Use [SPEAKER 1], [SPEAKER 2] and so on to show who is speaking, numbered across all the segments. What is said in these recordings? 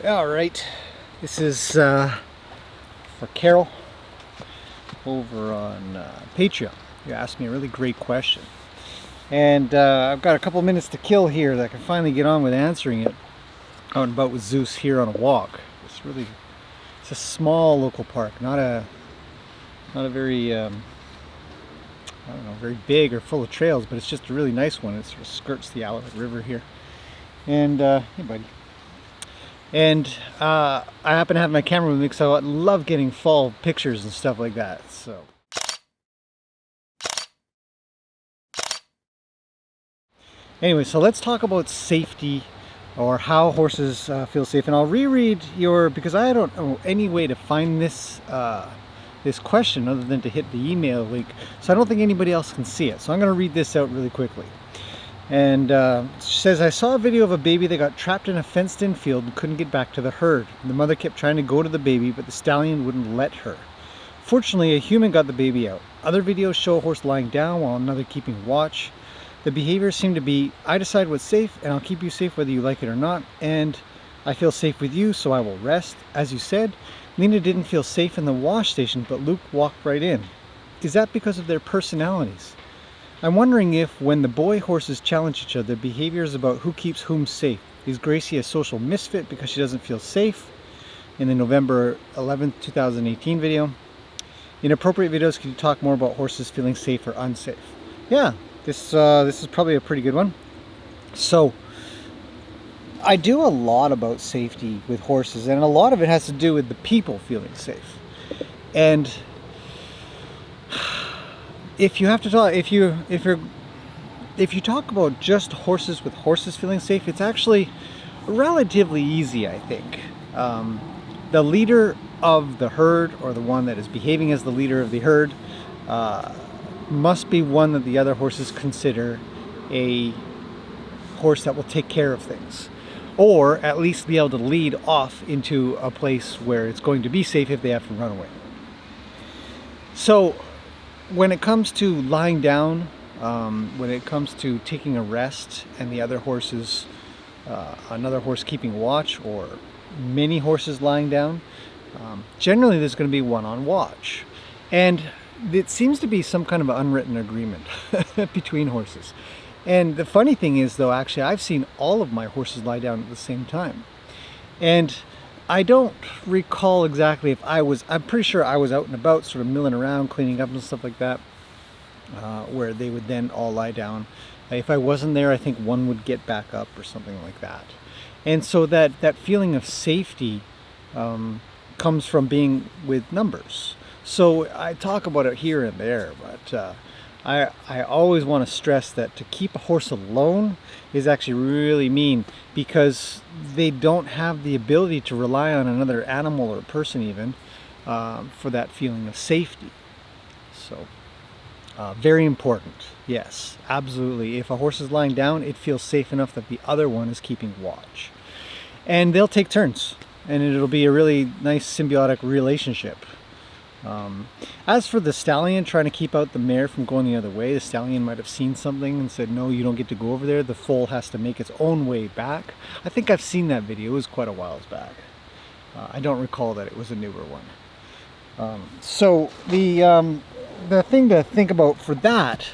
[SPEAKER 1] All right, this is for Carol over on Patreon. You asked me a really great question, and I've got a couple minutes to kill here that I can finally get on with answering it. Out and about with Zeus here on a walk. It's a small local park, not a very I don't know, very big or full of trails, but it's just a really nice one. It sort of skirts the Alouette River here. And hey, buddy. And I happen to have my camera with me because I love getting fall pictures and stuff like that. So anyway, so let's talk about safety or how horses feel safe. And I'll reread because I don't know any way to find this this question other than to hit the email link. So I don't think anybody else can see it. So I'm going to read this out really quickly. And she says, I saw a video of a baby that got trapped in a fenced-in field and couldn't get back to the herd. The mother kept trying to go to the baby, but the stallion wouldn't let her. Fortunately, a human got the baby out. Other videos show a horse lying down while another keeping watch. The behavior seemed to be, I decide what's safe, and I'll keep you safe whether you like it or not, and I feel safe with you, so I will rest. As you said, Lena didn't feel safe in the wash station, but Luke walked right in. Is that because of their personalities? I'm wondering if, when the boy horses challenge each other, behavior is about who keeps whom safe. Is Gracie a social misfit because she doesn't feel safe? In the November 11th, 2018 video. In appropriate videos, can you talk more about horses feeling safe or unsafe? Yeah, this is probably a pretty good one. So, I do a lot about safety with horses, and a lot of it has to do with the people feeling safe. And if you have to talk, if you talk about just horses with horses feeling safe, it's actually relatively easy, I think. The leader of the herd, or the one that is behaving as the leader of the herd, must be one that the other horses consider a horse that will take care of things, or at least be able to lead off into a place where it's going to be safe if they have to run away. So when it comes to lying down, when it comes to taking a rest and the other horses, another horse keeping watch, or many horses lying down, generally there's going to be one on watch. And it seems to be some kind of unwritten agreement between horses. And the funny thing is, though, actually I've seen all of my horses lie down at the same time. And I don't recall exactly if I'm pretty sure I was out and about, sort of milling around, cleaning up and stuff like that, where they would then all lie down. If I wasn't there, I think one would get back up or something like that. And so that feeling of safety comes from being with numbers. So I talk about it here and there, but I always want to stress that to keep a horse alone is actually really mean, because they don't have the ability to rely on another animal or person even for that feeling of safety. So very important. Yes, absolutely. If a horse is lying down, it feels safe enough that the other one is keeping watch. And they'll take turns, and it'll be a really nice symbiotic relationship. As for the stallion trying to keep out the mare from going the other way, the stallion might have seen something and said, no, you don't get to go over there. The foal has to make its own way back. I think I've seen that video. It was quite a while back. I don't recall that it was a newer one. So the thing to think about for that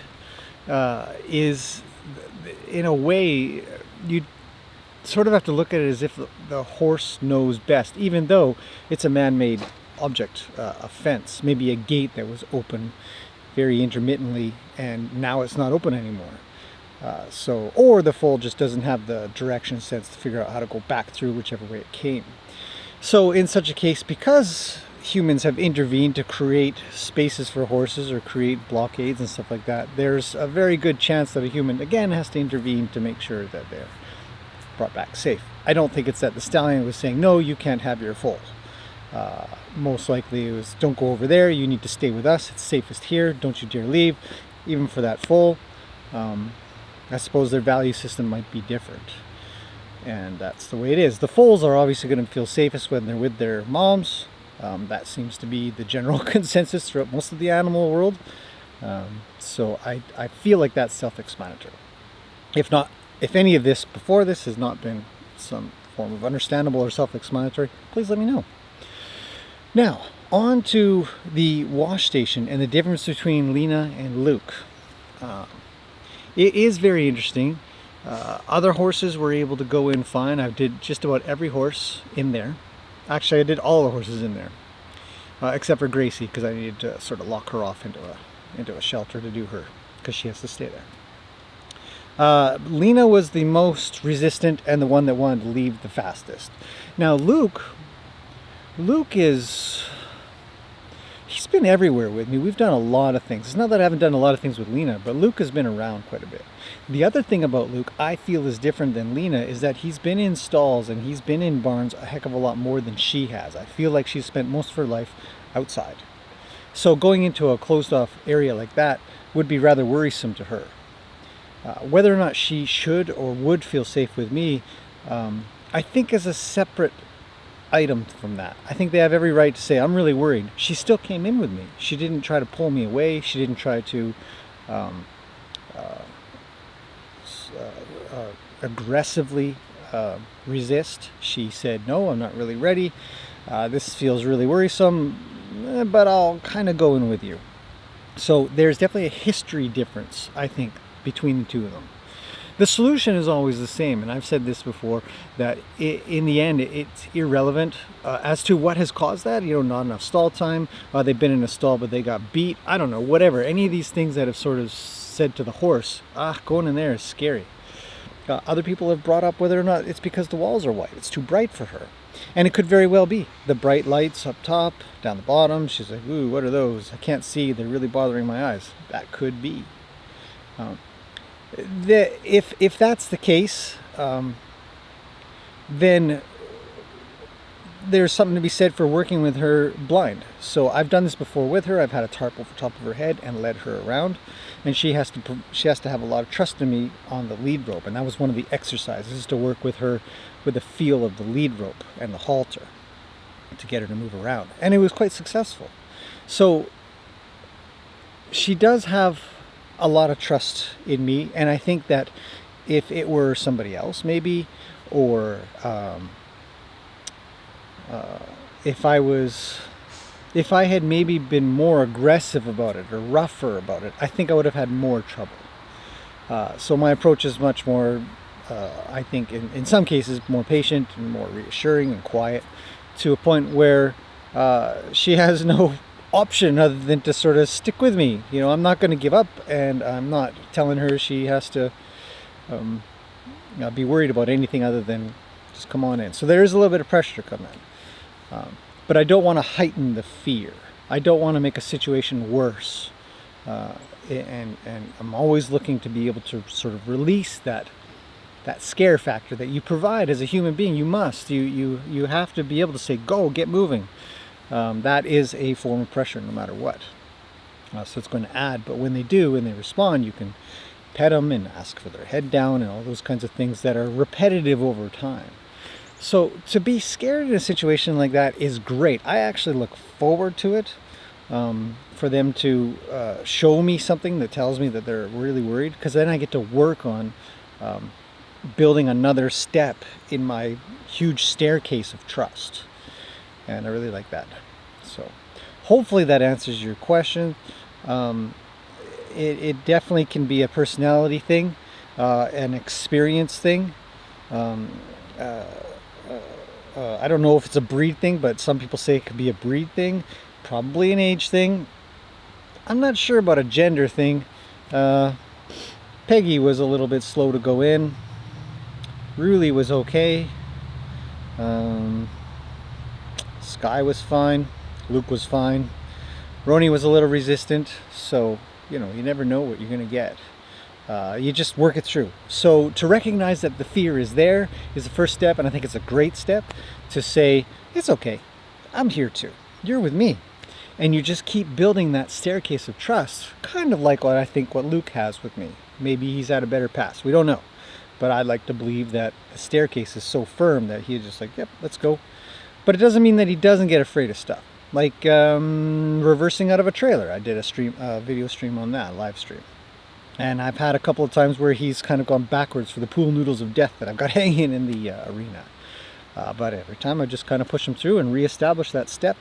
[SPEAKER 1] is, in a way, you sort of have to look at it as if the horse knows best, even though it's a man-made object, a fence, maybe a gate that was open very intermittently and now it's not open anymore. Or the foal just doesn't have the direction sense to figure out how to go back through whichever way it came. So in such a case, because humans have intervened to create spaces for horses or create blockades and stuff like that, there's a very good chance that a human again has to intervene to make sure that they're brought back safe. I don't think it's that the stallion was saying, no, you can't have your foal. Most likely it was, don't go over there, you need to stay with us, it's safest here, don't you dare leave. Even for that foal, I suppose their value system might be different, and that's the way it is. The foals are obviously going to feel safest when they're with their moms. That seems to be the general consensus throughout most of the animal world. So I feel like that's self-explanatory. If any of this before this has not been some form of understandable or self-explanatory, please let me know. Now, on to the wash station and the difference between Lena and Luke. It is very interesting. Other horses were able to go in fine. I did just about every horse in there. Actually, I did all the horses in there, except for Gracie, because I needed to sort of lock her off into a shelter to do her, because she has to stay there. Lena was the most resistant and the one that wanted to leave the fastest. Now Luke he's been everywhere with me. We've done a lot of things. It's not that I haven't done a lot of things with Lena, but Luke has been around quite a bit. The other thing about Luke I feel is different than Lena is that he's been in stalls and he's been in barns a heck of a lot more than she has. I feel like she's spent most of her life outside. So going into a closed off area like that would be rather worrisome to her. Whether or not she should or would feel safe with me, I think is a separate item from that. I think they have every right to say, I'm really worried. She still came in with me. She didn't try to pull me away. She didn't try to aggressively resist. She said, no, I'm not really ready. This feels really worrisome, but I'll kind of go in with you. So there's definitely a history difference, I think, between the two of them. The solution is always the same, and I've said this before, that in the end it's irrelevant as to what has caused that. Not enough stall time, they've been in a stall but they got beat, I don't know, whatever. Any of these things that have sort of said to the horse, going in there is scary. Other people have brought up whether or not it's because the walls are white, it's too bright for her. And it could very well be. The bright lights up top, down the bottom, she's like, ooh, what are those? I can't see, they're really bothering my eyes. That could be. If that's the case, then there's something to be said for working with her blind. So I've done this before with her. I've had a tarp over top of her head and led her around, and she has to have a lot of trust in me on the lead rope, and that was one of the exercises, to work with her with the feel of the lead rope and the halter to get her to move around, and it was quite successful. So she does have a lot of trust in me, and I think that if it were somebody else maybe, or if I had maybe been more aggressive about it or rougher about it, I think I would have had more trouble. So my approach is much more, I think in some cases, more patient and more reassuring and quiet, to a point where she has no option other than to sort of stick with me. I'm not going to give up, and I'm not telling her she has to be worried about anything other than just come on in. So there is a little bit of pressure to come in, but I don't want to heighten the fear. I don't want to make a situation worse, and I'm always looking to be able to sort of release that scare factor that you provide as a human being. You have to be able to say, go, get moving. That is a form of pressure no matter what. So it's going to add, but when they do, when they respond, you can pet them and ask for their head down and all those kinds of things that are repetitive over time. So to be scared in a situation like that is great. I actually look forward to it, for them to show me something that tells me that they're really worried, because then I get to work on building another step in my huge staircase of trust. And I really like that. So hopefully that answers your question. It definitely can be a personality thing, an experience thing. I don't know if it's a breed thing, but some people say it could be a breed thing. Probably an age thing. I'm not sure about a gender thing. Peggy was a little bit slow to go in. Ruli was okay. Sky was fine. Luke was fine. Roni was a little resistant, so you never know what you're going to get. You just work it through. So to recognize that the fear is there is the first step, and I think it's a great step to say, it's okay, I'm here too, you're with me. And you just keep building that staircase of trust, kind of like what Luke has with me. Maybe he's had a better past, we don't know. But I'd like to believe that the staircase is so firm that he's just like, yep, let's go. But it doesn't mean that he doesn't get afraid of stuff. Like reversing out of a trailer. I did a video stream on that, live stream. And I've had a couple of times where he's kind of gone backwards for the pool noodles of death that I've got hanging in the arena. But every time I just kind of push them through and reestablish that step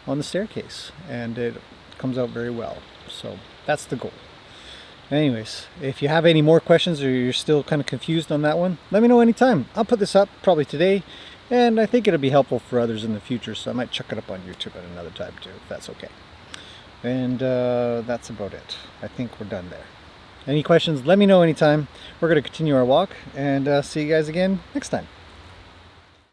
[SPEAKER 1] on the staircase, and it comes out very well. So that's the goal. Anyways, if you have any more questions or you're still kind of confused on that one, let me know anytime. I'll put this up probably today, and I think it'll be helpful for others in the future, so I might chuck it up on YouTube at another time too, if that's okay. And that's about it. I think we're done there. Any questions, let me know anytime. We're going to continue our walk, and see you guys again next time.